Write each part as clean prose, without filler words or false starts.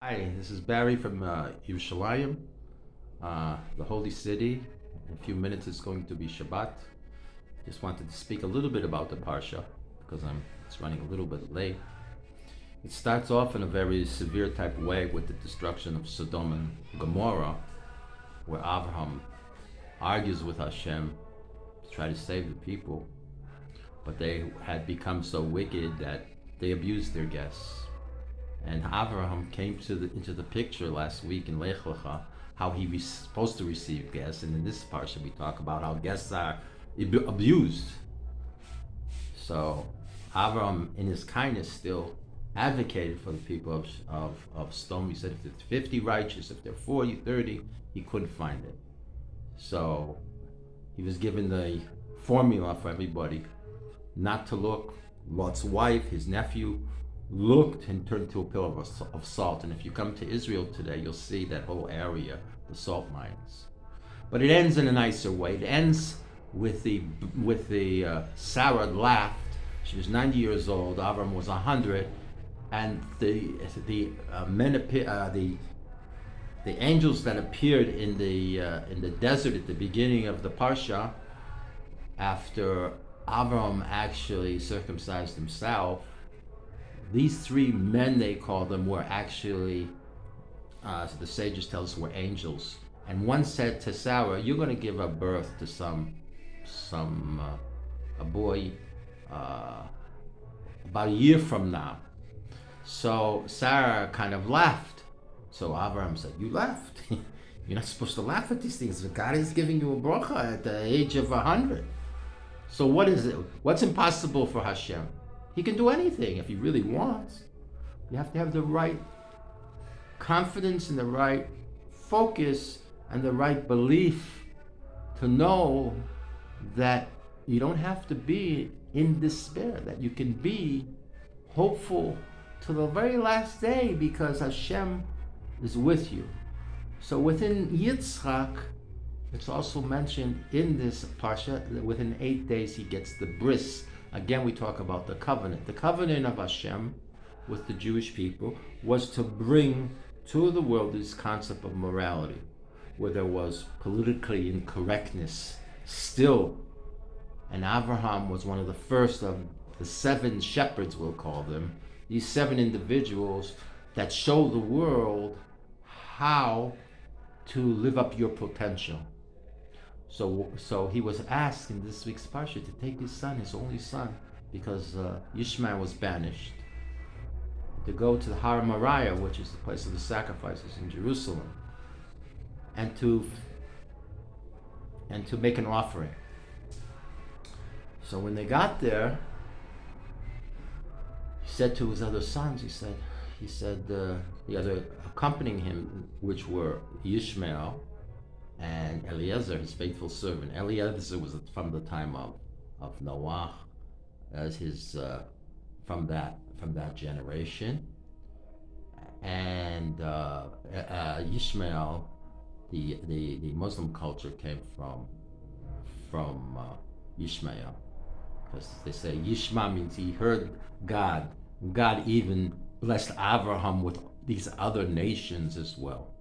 Hi, this is Barry from Yerushalayim, the Holy City. In a few minutes, it's going to be Shabbat. Just wanted to speak a little bit about the Parsha because it's running a little bit late. It starts off in a very severe type way with the destruction of Sodom and Gomorrah, where Abraham argues with Hashem to try to save the people, but they had become so wicked that they abused their guests. And Avraham came into the picture last week in Lech Lecha, how he was supposed to receive guests. And in this parsha, we talk about how guests are abused. So Avraham, in his kindness, still advocated for the people of Sodom. He said if there's 50 righteous, if they're 40, 30, he couldn't find it. So he was given the formula for everybody not to look. Lot's wife, his nephew, looked and turned to a pillar of salt. And if you come to Israel today, you'll see that whole area, the salt mines. But it ends in a nicer way. It ends with the Sarah laughed. She was 90 years old. Avram was 100, and the angels that appeared in the desert at the beginning of the parsha, after Avram actually circumcised himself. These three men, they call them, were actually, so the sages tell us, were angels. And one said to Sarah, "You're going to give a birth to a boy about a year from now." So Sarah kind of laughed. So Abraham said, "You laughed. You're not supposed to laugh at these things. God is giving you a bracha at the age of 100. So what is it? What's impossible for Hashem? He can do anything if he really wants. You have to have the right confidence and the right focus and the right belief to know that you don't have to be in despair, that you can be hopeful to the very last day because Hashem is with you." So within Yitzchak, it's also mentioned in this parsha that within 8 days he gets the bris. Again, we talk about the covenant. The covenant of Hashem with the Jewish people was to bring to the world this concept of morality, where there was politically incorrectness still. And Abraham was one of the first of the 7 shepherds, we'll call them, these 7 individuals that show the world how to live up your potential. So he was asked in this week's parsha to take his son, his only son, because Ishmael was banished, to go to the Har Moriah, which is the place of the sacrifices in Jerusalem, and to make an offering. So when they got there, he said to his other sons, he said the other accompanying him, which were Ishmael and Eliezer, his faithful servant. Eliezer was from the time of Noah, as his from that generation, and Ishmael, the Muslim culture came from Ishmael, because they say Yishma means he heard God. God even blessed Abraham with these other nations as well.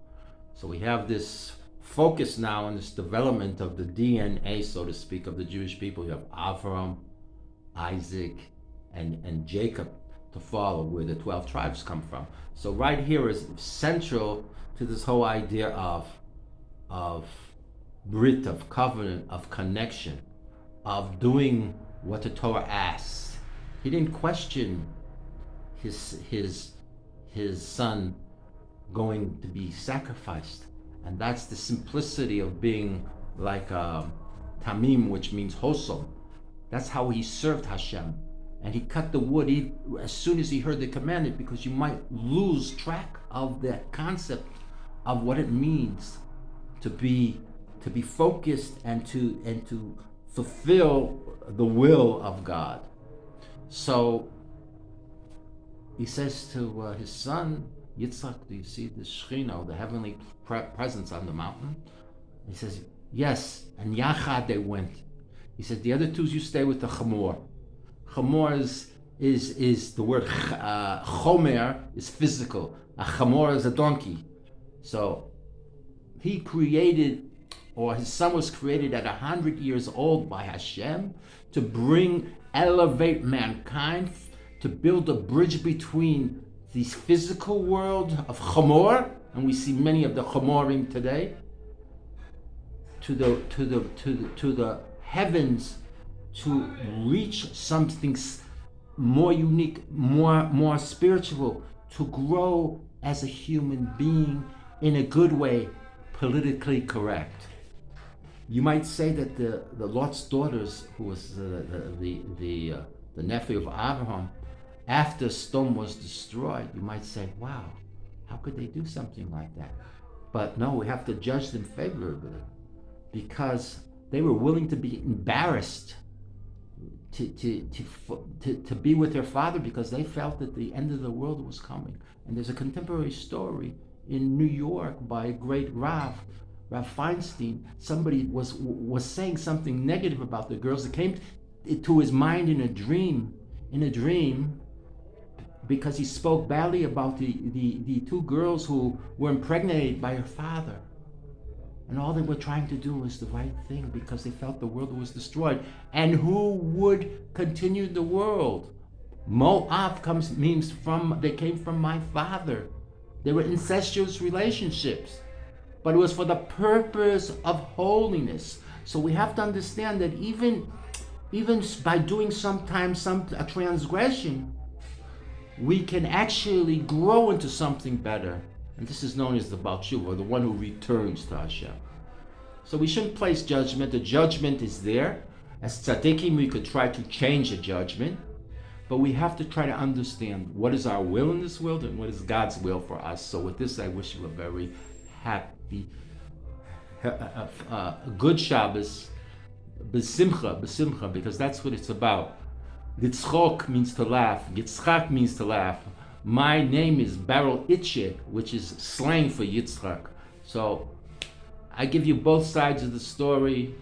So we have this focus now on this development of the DNA, so to speak, of the Jewish people. You have Avram, Isaac, and Jacob to follow, where the 12 tribes come from. So right here is central to this whole idea of brit, of covenant, of connection, of doing what the Torah asks. He didn't question his son going to be sacrificed. And that's the simplicity of being like tamim, which means wholesome. That's how he served Hashem. And he cut the wood as soon as he heard the commandment, because you might lose track of that concept of what it means to be focused and to fulfill the will of God. So he says to his son Yitzchak, "Do you see the Shechina, the heavenly presence on the mountain?" He says, "Yes." And Yachad they went. He said, "The other two, you stay with the Chamor." Chamor is the word chomer is physical. A chamor is a donkey. So he created, or his son was created at 100 years old by Hashem to elevate mankind, to build a bridge between the physical world of chamor, and we see many of the chamorim today, to the heavens, to reach something more unique, more spiritual, to grow as a human being in a good way, politically correct. You might say that the Lot's daughters, who was the nephew of Abraham, after Sodom was destroyed, you might say, wow, how could they do something like that? But no, we have to judge them favorably, because they were willing to be embarrassed to be with their father, because they felt that the end of the world was coming. And there's a contemporary story in New York by a great Rav Feinstein. Somebody was saying something negative about the girls. It came to his mind in a dream, because he spoke badly about the two girls who were impregnated by her father. And all they were trying to do was the right thing, because they felt the world was destroyed. And who would continue the world? Moab they came from my father. They were incestuous relationships. But it was for the purpose of holiness. So we have to understand that even by doing sometimes a transgression, we can actually grow into something better. And this is known as the Baal Tshuva, the one who returns to Hashem. So we shouldn't place judgment. The judgment is there. As tzaddikim, we could try to change the judgment, but we have to try to understand what is our will in this world and what is God's will for us. So with this, I wish you a very happy, good Shabbos, b'simcha, because that's what it's about. Litzchok means to laugh. Yitzchak means to laugh. My name is Beryl Itche, which is slang for Yitzchak. So I give you both sides of the story.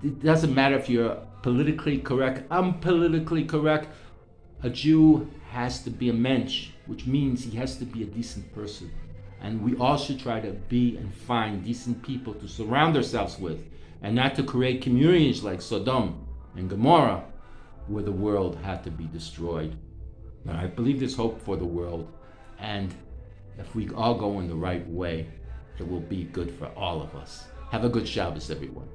It doesn't matter if you're politically correct, unpolitically correct. A Jew has to be a mensch, which means he has to be a decent person. And we all should try to be and find decent people to surround ourselves with, and not to create communities like Sodom and Gomorrah, where the world had to be destroyed. And I believe there's hope for the world, and if we all go in the right way, it will be good for all of us. Have a good Shabbos, everyone.